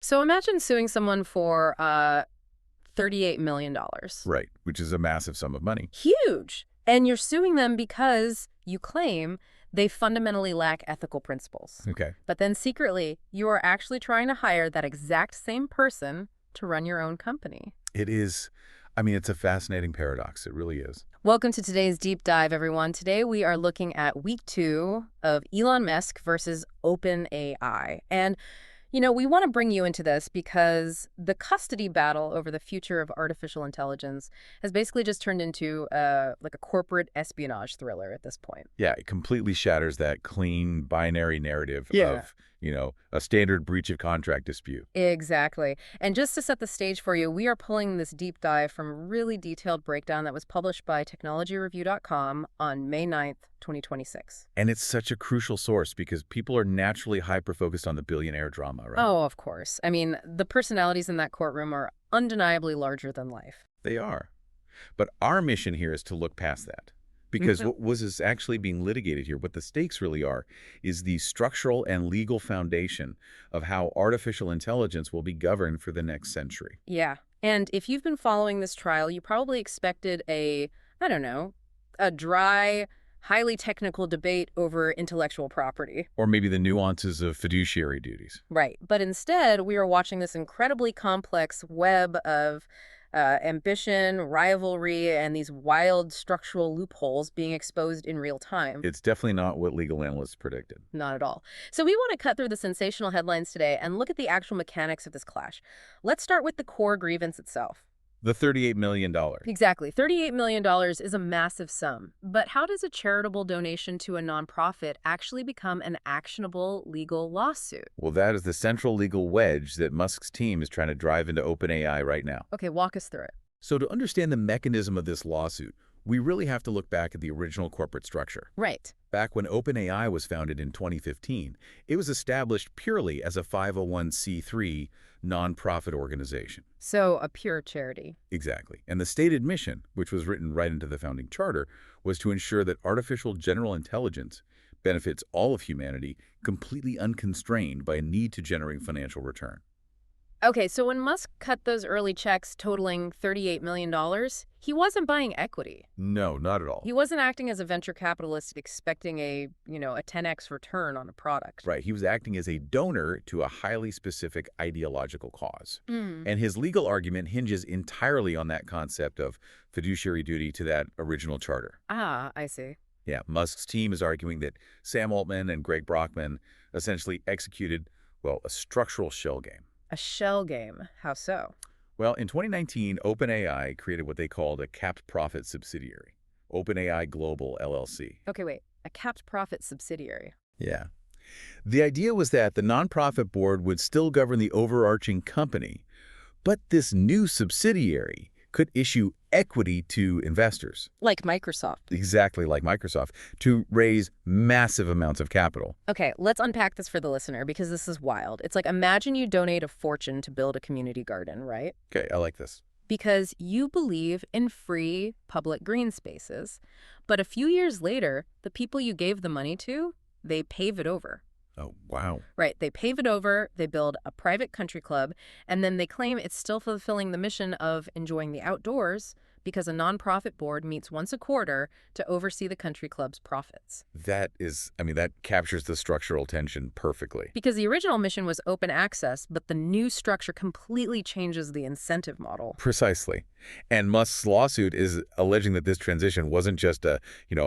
So imagine suing someone for $38 million. Right, which is a massive sum of money. Huge. And you're suing them because you claim they fundamentally lack ethical principles. Okay. But then secretly, you are actually trying to hire that exact same person to run your own company. It is, I mean, it's a fascinating paradox. It really is. Welcome to today's deep dive, everyone. Today we are looking at week 2 of Elon Musk versus OpenAI. And we want to bring you into this because the custody battle over the future of artificial intelligence has basically just turned into like a corporate espionage thriller at this point. Yeah, it completely shatters that clean binary narrative Yeah. of, a standard breach of contract dispute. Exactly. And just to set the stage for you, we are pulling this deep dive from a really detailed breakdown that was published by technologyreview.com on May 9th, 2026. And it's such a crucial source because people are naturally hyper-focused on the billionaire drama, right? Oh, of course. I mean, the personalities in that courtroom are undeniably larger than life. They are. But our mission here is to look past that. Because what was actually being litigated here, what the stakes really are, is the structural and legal foundation of how artificial intelligence will be governed for the next century. Yeah. And if you've been following this trial, you probably expected a dry, highly technical debate over intellectual property. Or maybe the nuances of fiduciary duties. Right. But instead, we are watching this incredibly complex web of ambition, rivalry, and these wild structural loopholes being exposed in real time. It's definitely not what legal analysts predicted. Not at all. So we want to cut through the sensational headlines today and look at the actual mechanics of this clash. Let's start with the core grievance itself. The $38 million. Exactly. $38 million is a massive sum. But how does a charitable donation to a nonprofit actually become an actionable legal lawsuit? Well, that is the central legal wedge that Musk's team is trying to drive into OpenAI right now. Okay, walk us through it. So to understand the mechanism of this lawsuit, we really have to look back at the original corporate structure. Right. Back when OpenAI was founded in 2015, it was established purely as a 501c3 nonprofit organization. So a pure charity. Exactly. And the stated mission, which was written right into the founding charter, was to ensure that artificial general intelligence benefits all of humanity completely unconstrained by a need to generate financial return. Okay, so when Musk cut those early checks totaling $38 million, he wasn't buying equity. No, not at all. He wasn't acting as a venture capitalist expecting a 10x return on a product. Right. He was acting as a donor to a highly specific ideological cause. And his legal argument hinges entirely on that concept of fiduciary duty to that original charter. Ah, I see. Yeah, Musk's team is arguing that Sam Altman and Greg Brockman essentially executed, well, a structural shell game. A shell game. How so? Well, in 2019, OpenAI created what they called a capped profit subsidiary, OpenAI Global LLC. Okay, wait. A capped profit subsidiary. Yeah. The idea was that the nonprofit board would still govern the overarching company, but this new subsidiary could issue equity to investors. Like Microsoft. Exactly like Microsoft, to raise massive amounts of capital. Okay, let's unpack this for the listener because this is wild. It's like imagine you donate a fortune to build a community garden, right? Okay, I like this. Because you believe in free public green spaces. But a few years later, the people you gave the money to, they pave it over. Oh, wow. Right. They pave it over, they build a private country club, and then they claim it's still fulfilling the mission of enjoying the outdoors because a nonprofit board meets once a quarter to oversee the country club's profits. That captures the structural tension perfectly. Because the original mission was open access, but the new structure completely changes the incentive model. Precisely. And Musk's lawsuit is alleging that this transition wasn't just a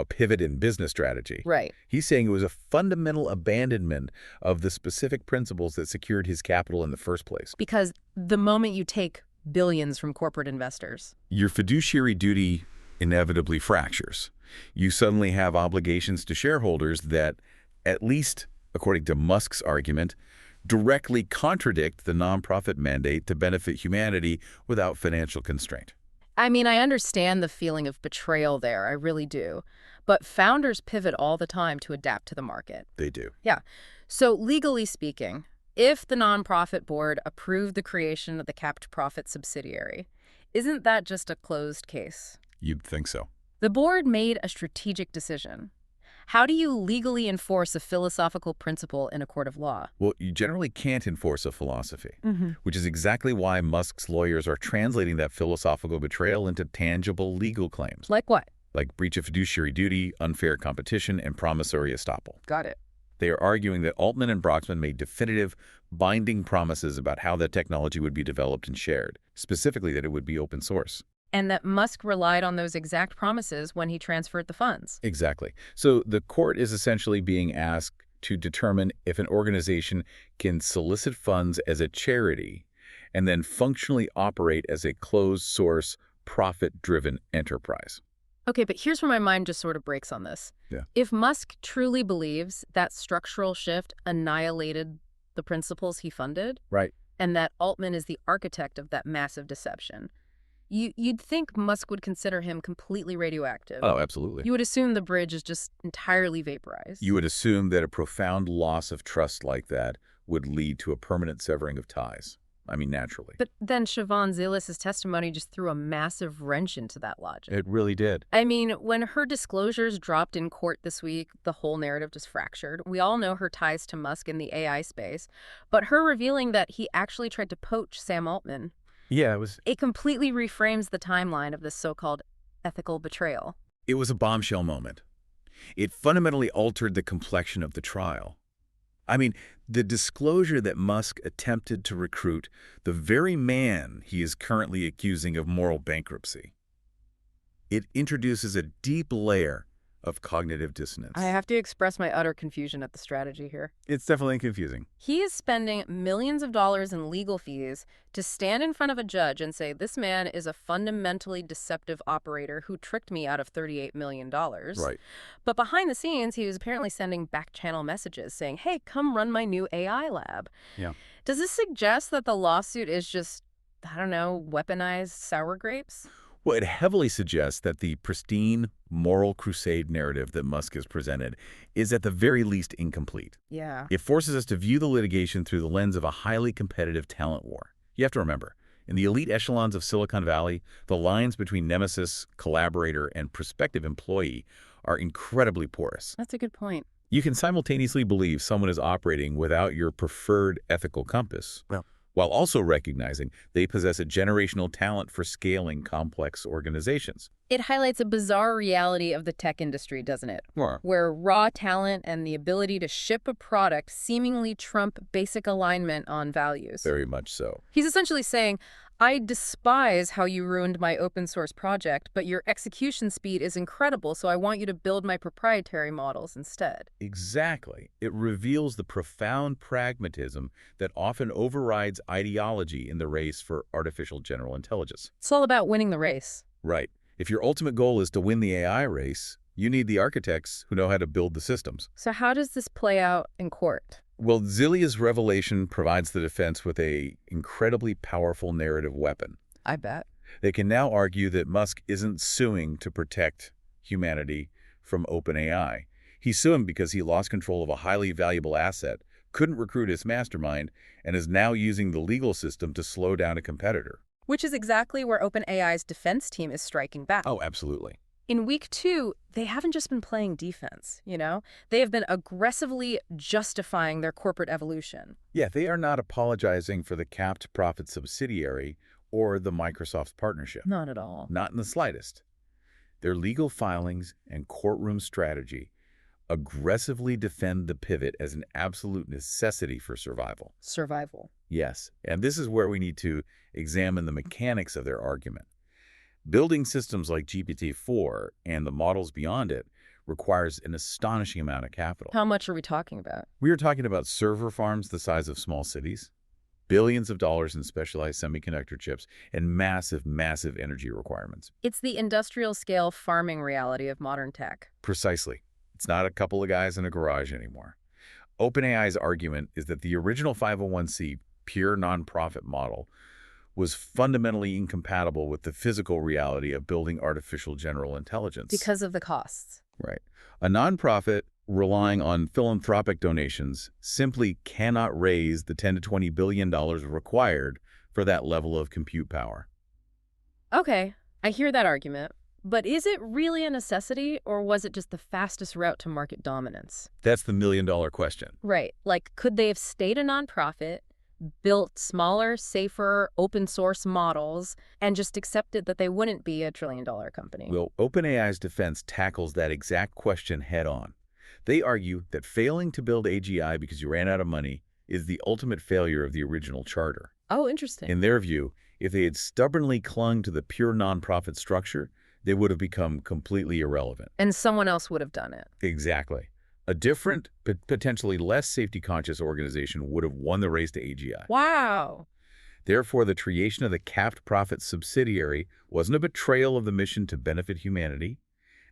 pivot in business strategy. Right. He's saying it was a fundamental abandonment of the specific principles that secured his capital in the first place. Because the moment you take billions from corporate investors, your fiduciary duty inevitably fractures. You suddenly have obligations to shareholders that, at least according to Musk's argument, directly contradict the nonprofit mandate to benefit humanity without financial constraint. I mean, I understand the feeling of betrayal there, I really do. But founders pivot all the time to adapt to the market. They do. Yeah. So legally speaking, if the nonprofit board approved the creation of the capped profit subsidiary, isn't that just a closed case? You'd think so. The board made a strategic decision. How do you legally enforce a philosophical principle in a court of law? Well, you generally can't enforce a philosophy, Mm-hmm. which is exactly why Musk's lawyers are translating that philosophical betrayal into tangible legal claims, Like what? like breach of fiduciary duty, unfair competition, and promissory estoppel. Got it. They are arguing that Altman and Broxman made definitive, binding promises about how that technology would be developed and shared, specifically that it would be open source. And that Musk relied on those exact promises when he transferred the funds. Exactly. So the court is essentially being asked to determine if an organization can solicit funds as a charity and then functionally operate as a closed-source, profit-driven enterprise. Okay, but here's where my mind just sort of breaks on this. Yeah. If Musk truly believes that structural shift annihilated the principles he funded, Right. and that Altman is the architect of that massive deception, you'd think Musk would consider him completely radioactive. Oh, absolutely. You would assume the bridge is just entirely vaporized. You would assume that a profound loss of trust like that would lead to a permanent severing of ties. I mean, naturally. But then Shivon Zilis' testimony just threw a massive wrench into that logic. It really did. I mean, when her disclosures dropped in court this week, the whole narrative just fractured. We all know her ties to Musk in the AI space, but her revealing that he actually tried to poach Sam Altman, Yeah, it completely reframes the timeline of this so-called ethical betrayal. it was a bombshell moment. It fundamentally altered the complexion of the trial. I mean, the disclosure that Musk attempted to recruit the very man he is currently accusing of moral bankruptcy. It introduces a deep layer of cognitive dissonance. I have to express my utter confusion at the strategy here. It's definitely confusing. He is spending millions of dollars in legal fees to stand in front of a judge and say, this man is a fundamentally deceptive operator who tricked me out of $38 million. Right. But behind the scenes, he was apparently sending back-channel messages saying, hey, come run my new AI lab. Yeah. Does this suggest that the lawsuit is just, I don't know, weaponized sour grapes? Well, it heavily suggests that the pristine moral crusade narrative that Musk has presented is at the very least incomplete. Yeah. It forces us to view the litigation through the lens of a highly competitive talent war. You have to remember, in the elite echelons of Silicon Valley, the lines between nemesis, collaborator, and prospective employee are incredibly porous. That's a good point. You can simultaneously believe someone is operating without your preferred ethical compass, while also recognizing they possess a generational talent for scaling complex organizations. It highlights a bizarre reality of the tech industry, doesn't it? Sure. Where raw talent and the ability to ship a product seemingly trump basic alignment on values. Very much so. He's essentially saying, I despise how you ruined my open source project, but your execution speed is incredible, so I want you to build my proprietary models instead. Exactly. It reveals the profound pragmatism that often overrides ideology in the race for artificial general intelligence. It's all about winning the race. Right. If your ultimate goal is to win the AI race, you need the architects who know how to build the systems. So how does this play out in court? Well, Zilia's revelation provides the defense with an incredibly powerful narrative weapon. I bet. They can now argue that Musk isn't suing to protect humanity from OpenAI. He's suing because he lost control of a highly valuable asset, couldn't recruit his mastermind, and is now using the legal system to slow down a competitor. Which is exactly where OpenAI's defense team is striking back. Oh, absolutely. In week 2, they haven't just been playing defense, you know? They have been aggressively justifying their corporate evolution. Yeah, they are not apologizing for the capped profit subsidiary or the Microsoft partnership. Not at all. Not in the slightest. Their legal filings and courtroom strategy aggressively defend the pivot as an absolute necessity for survival. Survival. Yes, and this is where we need to examine the mechanics of their argument. Building systems like GPT-4 and the models beyond it requires an astonishing amount of capital. How much are we talking about? We are talking about server farms the size of small cities, billions of dollars in specialized semiconductor chips, and massive, massive energy requirements. It's the industrial scale farming reality of modern tech. Precisely. It's not a couple of guys in a garage anymore. OpenAI's argument is that the original 501c pure nonprofit model was fundamentally incompatible with the physical reality of building artificial general intelligence. Because of the costs. Right. A nonprofit relying on philanthropic donations simply cannot raise the $10 to $20 billion required for that level of compute power. Okay, I hear that argument. But is it really a necessity, or was it just the fastest route to market dominance? That's the million-dollar question. Right. Like, could they have stayed a nonprofit, built smaller, safer, open source models, and just accepted that they wouldn't be a trillion-dollar company? Well, OpenAI's defense tackles that exact question head-on. They argue that failing to build AGI because you ran out of money is the ultimate failure of the original charter. Oh, interesting. In their view, if they had stubbornly clung to the pure nonprofit structure, they would have become completely irrelevant. And someone else would have done it. Exactly. A different, but potentially less safety-conscious organization would have won the race to AGI. Wow. Therefore, the creation of the capped profit subsidiary wasn't a betrayal of the mission to benefit humanity.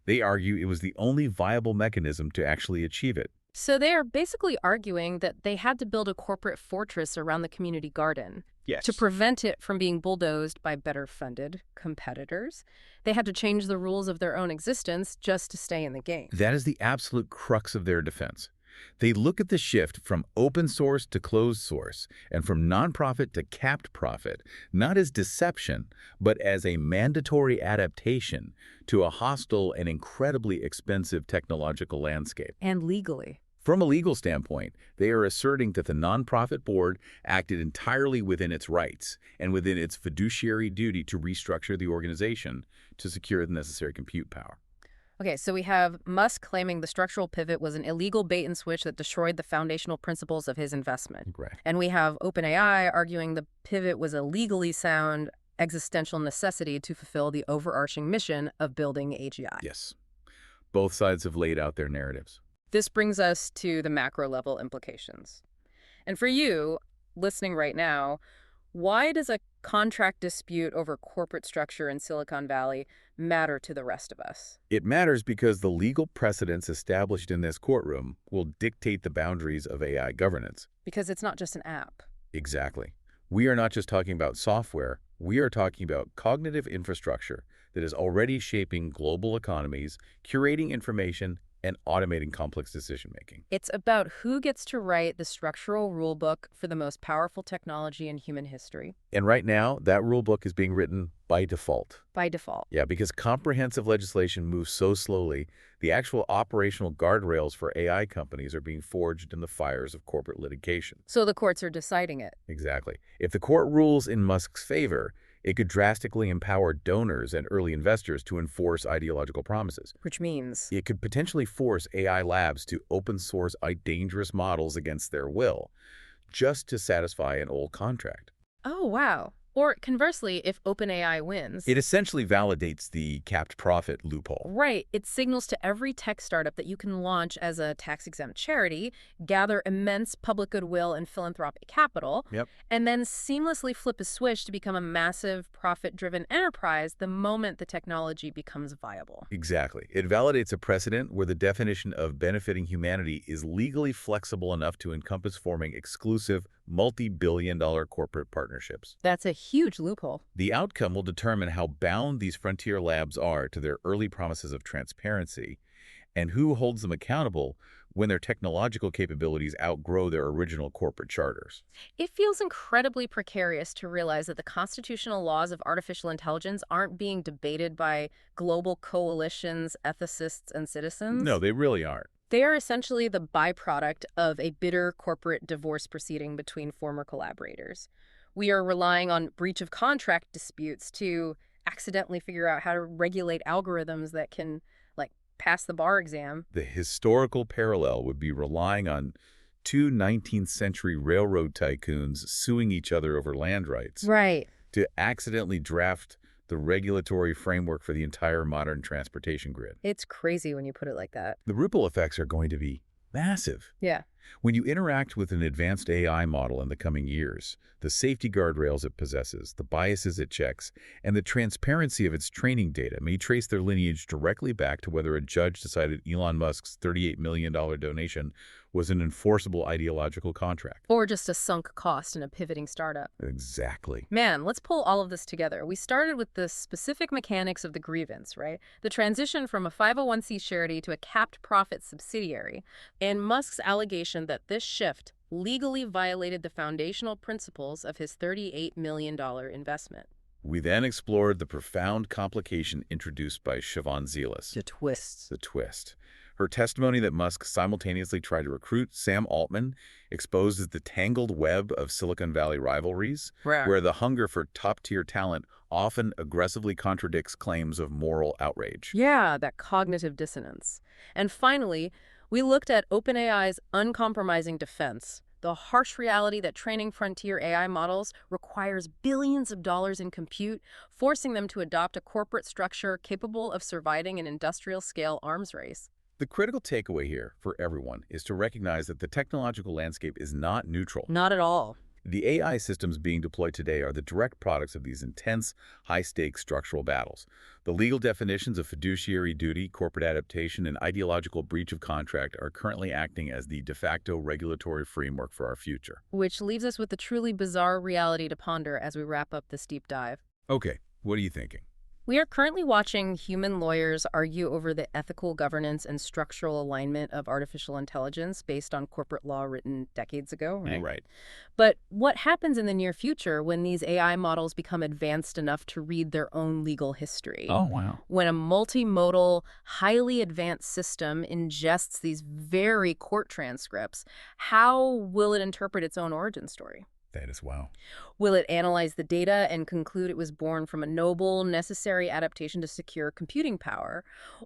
They argue it was the only viable mechanism to actually achieve it. So they are basically arguing that they had to build a corporate fortress around the community garden. Yes. To prevent it from being bulldozed by better-funded competitors. They had to change the rules of their own existence just to stay in the game. That is the absolute crux of their defense. They look at the shift from open source to closed source and from nonprofit to capped profit, not as deception, but as a mandatory adaptation to a hostile and incredibly expensive technological landscape. And legally. From a legal standpoint, they are asserting that the nonprofit board acted entirely within its rights and within its fiduciary duty to restructure the organization to secure the necessary compute power. Okay, so we have Musk claiming the structural pivot was an illegal bait and switch that destroyed the foundational principles of his investment. Correct. And we have OpenAI arguing the pivot was a legally sound existential necessity to fulfill the overarching mission of building AGI. Yes. Both sides have laid out their narratives. This brings us to the macro level implications. And for you, listening right now, why does a contract dispute over corporate structure in Silicon Valley matter to the rest of us? It matters because the legal precedents established in this courtroom will dictate the boundaries of AI governance. Because it's not just an app. Exactly. We are not just talking about software. We are talking about cognitive infrastructure that is already shaping global economies, curating information, and automating complex decision-making. It's about who gets to write the structural rulebook for the most powerful technology in human history. And right now, that rulebook is being written by default. By default. Yeah, because comprehensive legislation moves so slowly, the actual operational guardrails for AI companies are being forged in the fires of corporate litigation. So the courts are deciding it. Exactly. If the court rules in Musk's favor, it could drastically empower donors and early investors to enforce ideological promises. Which means? It could potentially force AI labs to open source dangerous models against their will, just to satisfy an old contract. Oh, wow. Or conversely, if OpenAI wins... It essentially validates the capped profit loophole. Right. It signals to every tech startup that you can launch as a tax-exempt charity, gather immense public goodwill and philanthropic capital, and then seamlessly flip a switch to become a massive, profit-driven enterprise the moment the technology becomes viable. Exactly. It validates a precedent where the definition of benefiting humanity is legally flexible enough to encompass forming exclusive, multi-billion-dollar corporate partnerships. That's a huge loophole. The outcome will determine how bound these frontier labs are to their early promises of transparency and who holds them accountable when their technological capabilities outgrow their original corporate charters. It feels incredibly precarious to realize that the constitutional laws of artificial intelligence aren't being debated by global coalitions, ethicists, and citizens. No, they really aren't. They are essentially the byproduct of a bitter corporate divorce proceeding between former collaborators. We are relying on breach of contract disputes to accidentally figure out how to regulate algorithms that can, like, pass the bar exam. The historical parallel would be relying on two 19th century railroad tycoons suing each other over land rights. Right. To accidentally draft the regulatory framework for the entire modern transportation grid. It's crazy when you put it like that. The ripple effects are going to be massive. Yeah. When you interact with an advanced AI model in the coming years, the safety guardrails it possesses, the biases it checks, and the transparency of its training data may trace their lineage directly back to whether a judge decided Elon Musk's $38 million donation was an enforceable ideological contract. Or just a sunk cost in a pivoting startup. Exactly. Man, let's pull all of this together. We started with the specific mechanics of the grievance, right? The transition from a 501c charity to a capped profit subsidiary, and Musk's allegation that this shift legally violated the foundational principles of his $38 million investment. We then explored the profound complication introduced by Shivon Zilis, The twists. the twist. Her testimony that Musk simultaneously tried to recruit Sam Altman exposes the tangled web of Silicon Valley rivalries, Right. where the hunger for top-tier talent often aggressively contradicts claims of moral outrage. Yeah, that cognitive dissonance. And finally, we looked at OpenAI's uncompromising defense, the harsh reality that training frontier AI models requires billions of dollars in compute, forcing them to adopt a corporate structure capable of surviving an industrial-scale arms race. The critical takeaway here for everyone is to recognize that the technological landscape is not neutral. Not at all. The AI systems being deployed today are the direct products of these intense, high-stakes structural battles. The legal definitions of fiduciary duty, corporate adaptation, and ideological breach of contract are currently acting as the de facto regulatory framework for our future. Which leaves us with a truly bizarre reality to ponder as we wrap up this deep dive. Okay, what are you thinking? We are currently watching human lawyers argue over the ethical governance and structural alignment of artificial intelligence based on corporate law written decades ago, right? Right. But what happens in the near future when these AI models become advanced enough to read their own legal history? Oh, wow. When a multimodal, highly advanced system ingests these very court transcripts, how will it interpret its own origin story? That is wow. Will it analyze the data and conclude it was born from a noble, necessary adaptation to secure computing power?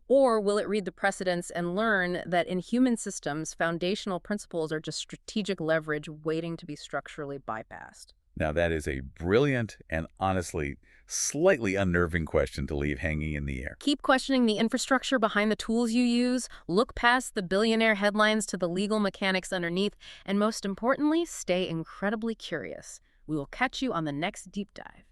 Or will it read the precedents and learn that in human systems, foundational principles are just strategic leverage waiting to be structurally bypassed? Now, that is a brilliant and honestly slightly unnerving question to leave hanging in the air. Keep questioning the infrastructure behind the tools you use, look past the billionaire headlines to the legal mechanics underneath, and most importantly, stay incredibly curious. We will catch you on the next deep dive.